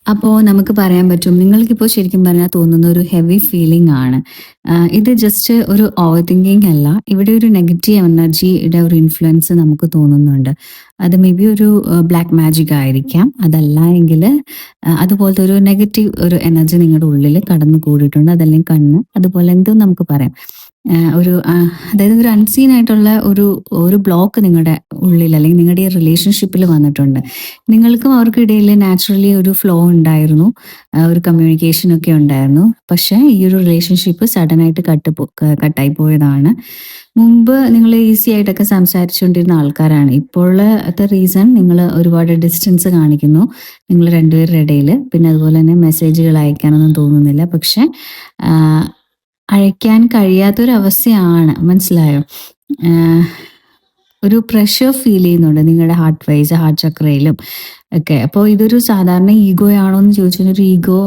അപ്പോൾ നമുക്ക് പറയാൻ പറ്റും നിങ്ങൾക്കിപ്പോൾ ശരിക്കും പറഞ്ഞാൽ തോന്നുന്ന ഒരു ഹെവി ഫീലിംഗ് ആണ്. ഇത് ജസ്റ്റ് ഒരു ഓവർ തിങ്കിങ് അല്ല. ഇവിടെ ഒരു നെഗറ്റീവ് എനർജിയുടെ ഒരു ഇൻഫ്ലുവൻസ് നമുക്ക് തോന്നുന്നുണ്ട്. അത് മേ ബി ഒരു ബ്ലാക്ക് മാജിക് ആയിരിക്കാം. അതല്ല എങ്കിൽ അതുപോലത്തെ ഒരു നെഗറ്റീവ് ഒരു എനർജി നിങ്ങളുടെ ഉള്ളിൽ കടന്നു കൂടിയിട്ടുണ്ട്. അതല്ലെങ്കിൽ കണ്ണ് അതുപോലെ എന്തും നമുക്ക് പറയാം. അതായത് ഒരു അൺസീൻ ആയിട്ടുള്ള ഒരു ഒരു ബ്ലോക്ക് നിങ്ങളുടെ ഉള്ളിൽ അല്ലെങ്കിൽ നിങ്ങളുടെ ഈ റിലേഷൻഷിപ്പിൽ വന്നിട്ടുണ്ട്. നിങ്ങൾക്കും അവർക്കും ഇടയിൽ നാച്ചുറലി ഒരു ഫ്ലോ ഉണ്ടായിരുന്നു. ഒരു കമ്മ്യൂണിക്കേഷൻ ഒക്കെ ഉണ്ടായിരുന്നു. പക്ഷേ ഈ ഒരു റിലേഷൻഷിപ്പ് സഡനായിട്ട് കട്ടായി പോയതാണ്. മുമ്പ് നിങ്ങൾ ഈസി ആയിട്ടൊക്കെ സംസാരിച്ചുകൊണ്ടിരുന്ന ആൾക്കാരാണ്. ഇപ്പോഴത്തെ റീസൺ നിങ്ങൾ ഒരുപാട് ഡിസ്റ്റൻസ് കാണിക്കുന്നു നിങ്ങൾ രണ്ടുപേരുടെ ഇടയിൽ. പിന്നെ അതുപോലെ തന്നെ മെസ്സേജുകൾ അയക്കാനൊന്നും തോന്നുന്നില്ല. പക്ഷേ അയക്കാൻ കഴിയാത്തൊരവസ്ഥയാണ്. മനസ്സിലായോ? ഒരു പ്രഷർ ഫീൽ ചെയ്യുന്നുണ്ട് നിങ്ങളുടെ ഹാർട്ട് ചക്രയിലും ഒക്കെ. അപ്പോൾ ഇതൊരു സാധാരണ ഈഗോ ആണോ എന്ന് ചോദിച്ചാൽ ഒരു ഈഗോ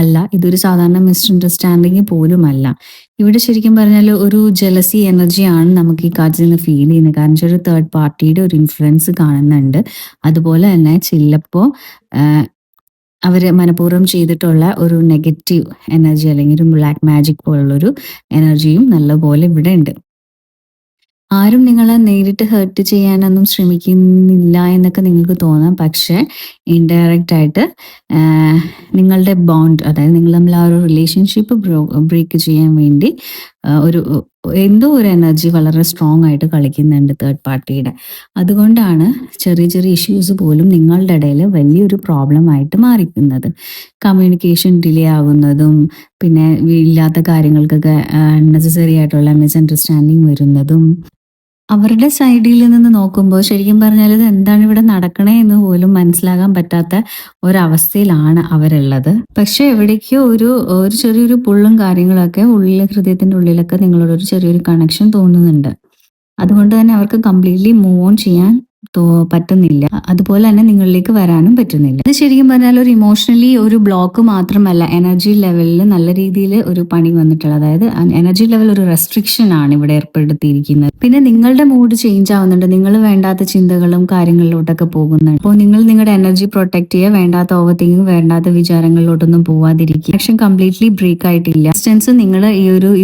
അല്ല. ഇതൊരു സാധാരണ മിസ്അണ്ടർസ്റ്റാൻഡിങ് പോലുമല്ല. ഇവിടെ ശരിക്കും പറഞ്ഞാൽ ഒരു ജലസി എനർജിയാണ് നമുക്ക് ഈ കാർഡ്സിൽ നിന്ന് ഫീൽ ചെയ്യുന്നത്. കാരണം വെച്ചാൽ ഒരു തേർഡ് പാർട്ടിയുടെ ഒരു ഇൻഫ്ലുവൻസ് കാണുന്നുണ്ട്. അതുപോലെ തന്നെ ചിലപ്പോൾ അവർ മനഃപൂർവ്വം ചെയ്തിട്ടുള്ള ഒരു നെഗറ്റീവ് എനർജി അല്ലെങ്കിൽ ഒരു ബ്ലാക്ക് മാജിക് പോലുള്ളൊരു എനർജിയും നല്ലപോലെ ഇവിടെ ഉണ്ട്. ആരും നിങ്ങളെ നേരിട്ട് ഹേർട്ട് ചെയ്യാനൊന്നും ശ്രമിക്കുന്നില്ല എന്നൊക്കെ നിങ്ങൾക്ക് തോന്നാം. പക്ഷേ ഇൻഡയറക്റ്റ് ആയിട്ട് നിങ്ങളുടെ ബോണ്ട്, അതായത് നിങ്ങൾ തമ്മിൽ ആ ഒരു റിലേഷൻഷിപ്പ് ബ്രേക്ക് ചെയ്യാൻ വേണ്ടി ഒരു എന്തോ ഒരു എനർജി വളരെ സ്ട്രോങ് ആയിട്ട് കളിക്കുന്നുണ്ട് തേർഡ് പാർട്ടിയുടെ. അതുകൊണ്ടാണ് ചെറിയ ചെറിയ ഇഷ്യൂസ് പോലും നിങ്ങളുടെ ഇടയിൽ വലിയൊരു പ്രോബ്ലം ആയിട്ട് മാറിക്കുന്നത്. കമ്മ്യൂണിക്കേഷൻ ഡിലേ ആകുന്നതും പിന്നെ ഇല്ലാത്ത കാര്യങ്ങൾക്കൊക്കെ അൺനെസസറി ആയിട്ടുള്ള മിസ്അണ്ടർസ്റ്റാൻഡിങ് വരുന്നതും അവരുടെ സൈഡിൽ നിന്ന് നോക്കുമ്പോൾ ശരിക്കും പറഞ്ഞാൽ ഇത് എന്താണ് ഇവിടെ നടക്കണേ എന്ന് പോലും മനസ്സിലാകാൻ പറ്റാത്ത ഒരവസ്ഥയിലാണ് അവരുള്ളത്. പക്ഷെ എവിടേക്കോ ഒരു ഒരു ചെറിയൊരു പുള്ളും കാര്യങ്ങളൊക്കെ ഹൃദയത്തിന്റെ ഉള്ളിലൊക്കെ നിങ്ങളോട് ഒരു ചെറിയൊരു കണക്ഷൻ തോന്നുന്നുണ്ട്. അതുകൊണ്ട് തന്നെ അവർക്ക് കംപ്ലീറ്റ്ലി മൂവ് ഓൺ ചെയ്യാൻ പറ്റുന്നില്ല. അതുപോലെ തന്നെ നിങ്ങളിലേക്ക് വരാനും പറ്റുന്നില്ല. ഇത് ശരിക്കും പറഞ്ഞാൽ ഒരു ഇമോഷണലി ഒരു ബ്ലോക്ക് മാത്രമല്ല, എനർജി ലെവലിൽ നല്ല രീതിയിൽ ഒരു പണി വന്നിട്ടുള്ളത്. അതായത് എനർജി ലെവൽ ഒരു റെസ്ട്രിക്ഷൻ ആണ് ഇവിടെ ഏർപ്പെടുത്തിയിരിക്കുന്നത്. പിന്നെ നിങ്ങളുടെ മൂഡ് ചേഞ്ച് ആവുന്നുണ്ട്. നിങ്ങൾ വേണ്ടാത്ത ചിന്തകളും കാര്യങ്ങളിലോട്ടൊക്കെ പോകുന്നുണ്ട്. അപ്പോൾ നിങ്ങൾ നിങ്ങളുടെ എനർജി പ്രൊട്ടക്ട് ചെയ്യുക, വേണ്ടാത്ത ഓവർ തിങ്കിങ്, വേണ്ടാത്ത വിചാരങ്ങളിലോട്ടൊന്നും പോവാതിരിക്കുക. പക്ഷെ കംപ്ലീറ്റ്ലി ബ്രേക്ക് ആയിട്ടില്ല. ഡിസ്റ്റൻസ് നിങ്ങൾ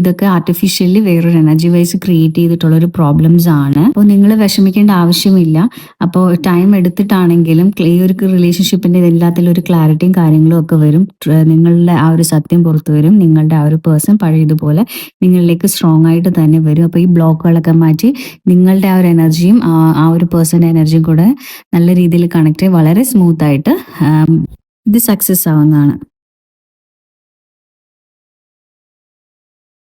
ഇതൊക്കെ ആർട്ടിഫിഷ്യലി വേറൊരു എനർജി വൈസ് ക്രിയേറ്റ് ചെയ്തിട്ടുള്ള ഒരു പ്രോബ്ലംസ് ആണ്. അപ്പോൾ നിങ്ങൾ വിഷമിക്കേണ്ട ആവശ്യമില്ല. അപ്പോൾ ടൈം എടുത്തിട്ടാണെങ്കിലും ഈ ഒരു റിലേഷൻഷിപ്പിന്റെ എല്ലാത്തിലും ഒരു ക്ലാരിറ്റിയും കാര്യങ്ങളും ഒക്കെ വരും. നിങ്ങളുടെ ആ ഒരു സത്യം പുറത്തു വരും. നിങ്ങളുടെ ആ ഒരു പേഴ്സൺ പഴയതുപോലെ നിങ്ങളിലേക്ക് സ്ട്രോങ് ആയിട്ട് തന്നെ വരും. അപ്പോൾ ഈ ബ്ലോക്കുകളൊക്കെ മാറ്റി നിങ്ങളുടെ ആ ഒരു എനർജിയും ആ ഒരു പേഴ്സന്റെ എനർജിയും കൂടെ നല്ല രീതിയിൽ കണക്ട് ചെയ്ത് വളരെ സ്മൂത്ത് ആയിട്ട് ഇത് സക്സസ് ആവുന്നതാണ്.